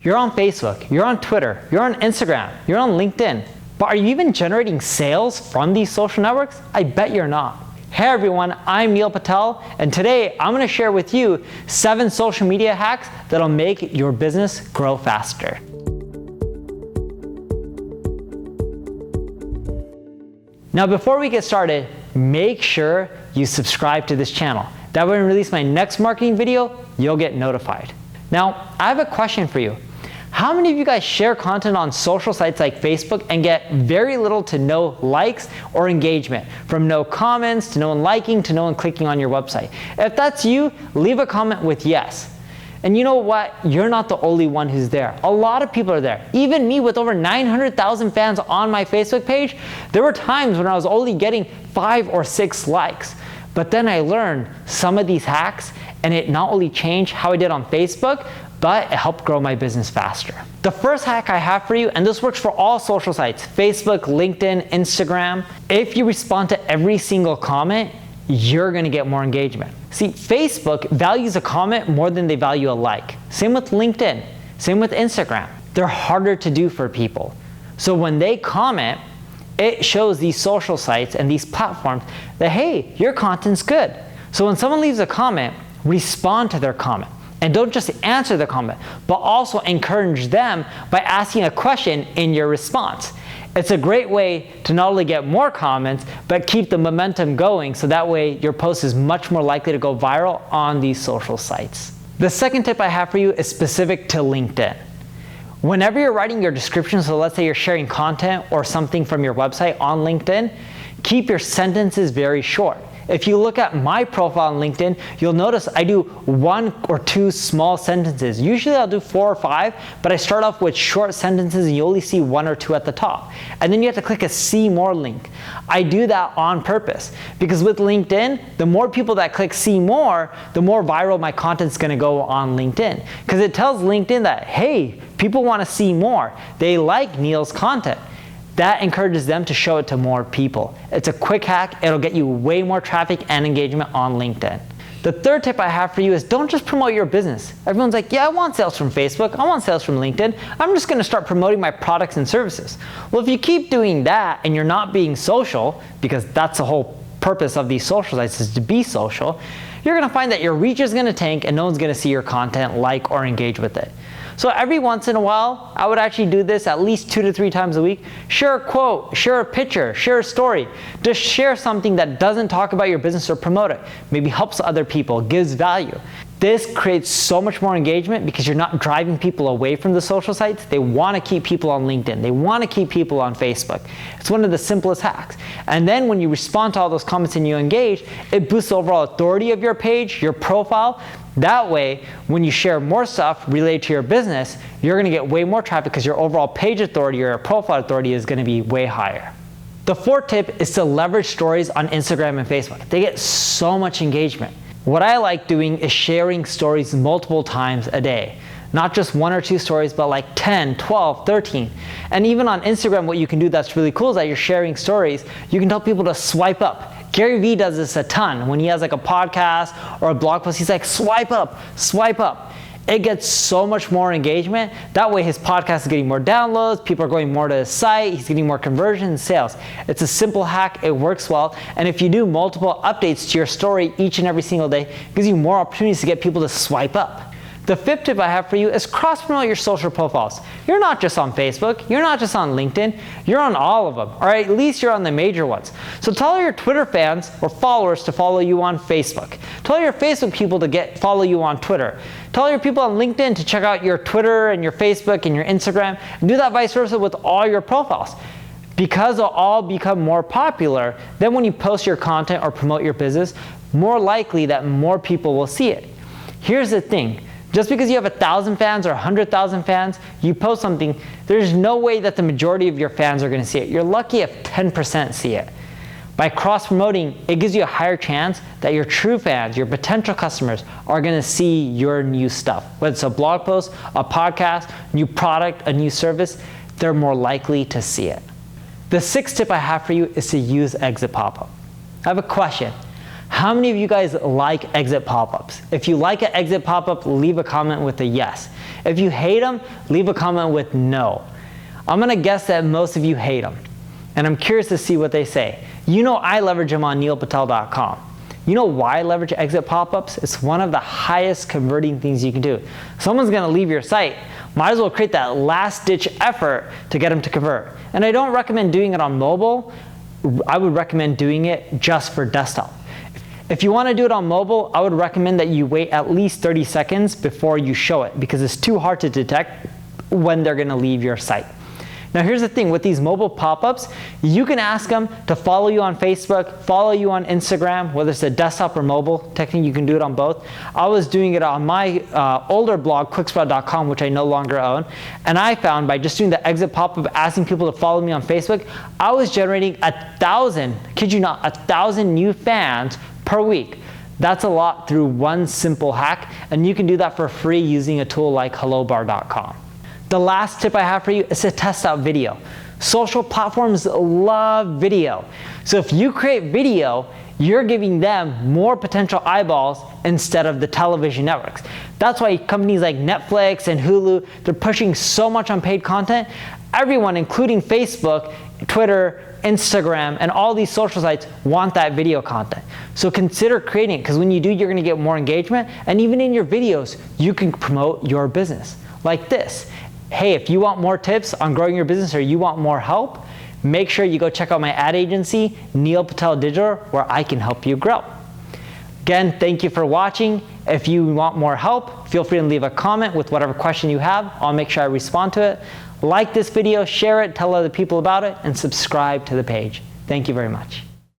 You're on Facebook, you're on Twitter, you're on Instagram, you're on LinkedIn. But are you even generating sales from these social networks? I bet you're not. Hey everyone, I'm Neil Patel, and today I'm going to share with you 7 social media hacks that'll make your business grow faster. Now before we get started, make sure you subscribe to this channel. That way when I release my next marketing video, you'll get notified. Now, I have a question for you. How many of you guys share content on social sites like Facebook and get very little to no likes or engagement? From no comments, to no one liking, to no one clicking on your website. If that's you, leave a comment with yes. And you know what? You're not the only one who's there. A lot of people are there. Even me with over 900,000 fans on my Facebook page, there were times when I was only getting 5 or 6 likes. But then I learned some of these hacks, and it not only changed how I did on Facebook, but it helped grow my business faster. The first hack I have for you, and this works for all social sites, Facebook, LinkedIn, Instagram, if you respond to every single comment, you're gonna get more engagement. See, Facebook values a comment more than they value a like. Same with LinkedIn, same with Instagram. They're harder to do for people. So when they comment, it shows these social sites and these platforms that, hey, your content's good. So when someone leaves a comment, respond to their comment. And don't just answer the comment, but also encourage them by asking a question in your response. It's a great way to not only get more comments, but keep the momentum going, so that way your post is much more likely to go viral on these social sites. The second tip I have for you is specific to LinkedIn. Whenever you're writing your description, so let's say you're sharing content or something from your website on LinkedIn, keep your sentences very short. If you look at my profile on LinkedIn, you'll notice I do 1 or 2 small sentences. Usually I'll do 4 or 5, but I start off with short sentences and you only see 1 or 2 at the top. And then you have to click a see more link. I do that on purpose because with LinkedIn, the more people that click see more, the more viral my content's gonna go on LinkedIn. Because it tells LinkedIn that, hey, people wanna see more. They like Neil's content. That encourages them to show it to more people. It's a quick hack. It'll get you way more traffic and engagement on LinkedIn. The third tip I have for you is don't just promote your business. Everyone's like, yeah, I want sales from Facebook. I want sales from LinkedIn. I'm just gonna start promoting my products and services. Well, if you keep doing that and you're not being social, because that's the whole purpose of these social sites is to be social, you're gonna find that your reach is gonna tank and no one's gonna see your content, like, or engage with it. So every once in a while, I would actually do this at least 2 to 3 times a week. Share a quote, share a picture, share a story. Just share something that doesn't talk about your business or promote it. Maybe helps other people, gives value. This creates so much more engagement because you're not driving people away from the social sites. They want to keep people on LinkedIn. They want to keep people on Facebook. It's one of the simplest hacks. And then when you respond to all those comments and you engage, it boosts the overall authority of your page, your profile. That way, when you share more stuff related to your business, you're gonna get way more traffic because your overall page authority or your profile authority is gonna be way higher. The fourth tip is to leverage stories on Instagram and Facebook. They get so much engagement. What I like doing is sharing stories multiple times a day. Not just 1 or 2 stories, but like 10, 12, 13. And even on Instagram, what you can do that's really cool is that you're sharing stories. You can tell people to swipe up. Gary Vee does this a ton. When he has like a podcast or a blog post, he's like, swipe up, swipe up. It gets so much more engagement. That way his podcast is getting more downloads, people are going more to his site, he's getting more conversions, sales. It's a simple hack, it works well. And if you do multiple updates to your story each and every single day, it gives you more opportunities to get people to swipe up. The fifth tip I have for you is cross-promote your social profiles. You're not just on Facebook, you're not just on LinkedIn, you're on all of them, or at least you're on the major ones. So tell all your Twitter fans or followers to follow you on Facebook. Tell all your Facebook people to follow you on Twitter. Tell all your people on LinkedIn to check out your Twitter and your Facebook and your Instagram, and do that vice versa with all your profiles. Because they'll all become more popular, then when you post your content or promote your business, more likely that more people will see it. Here's the thing. Just because you have 1,000 fans or 100,000 fans, you post something, there's no way that the majority of your fans are gonna see it. You're lucky if 10% see it. By cross-promoting, it gives you a higher chance that your true fans, your potential customers, are gonna see your new stuff. Whether it's a blog post, a podcast, new product, a new service, they're more likely to see it. The sixth tip I have for you is to use Exit Pop-up. I have a question. How many of you guys like exit pop-ups? If you like an exit pop-up, leave a comment with a yes. If you hate them, leave a comment with no. I'm gonna guess that most of you hate them, and I'm curious to see what they say. You know I leverage them on neilpatel.com. You know why I leverage exit pop-ups? It's one of the highest converting things you can do. Someone's gonna leave your site, might as well create that last-ditch effort to get them to convert. And I don't recommend doing it on mobile. I would recommend doing it just for desktop. If you want to do it on mobile, I would recommend that you wait at least 30 seconds before you show it, because it's too hard to detect when they're going to leave your site. Now here's the thing, with these mobile pop-ups, you can ask them to follow you on Facebook, follow you on Instagram, whether it's a desktop or mobile. Technically, you can do it on both. I was doing it on my older blog, Quicksprout.com, which I no longer own, and I found by just doing the exit pop-up, asking people to follow me on Facebook, I was generating 1,000, kid you not, 1,000 new fans per week. That's a lot through one simple hack, and you can do that for free using a tool like hellobar.com. The last tip I have for you is to test out video. Social platforms love video. So if you create video, you're giving them more potential eyeballs instead of the television networks. That's why companies like Netflix and Hulu, they're pushing so much on paid content. Everyone, including Facebook, Twitter, Instagram, and all these social sites want that video content. So consider creating it, because when you do, you're gonna get more engagement, and even in your videos, you can promote your business. Like this. Hey, if you want more tips on growing your business or you want more help, make sure you go check out my ad agency, Neil Patel Digital, where I can help you grow. Again, thank you for watching. If you want more help, feel free to leave a comment with whatever question you have. I'll make sure I respond to it. Like this video, share it, tell other people about it, and subscribe to the page. Thank you very much.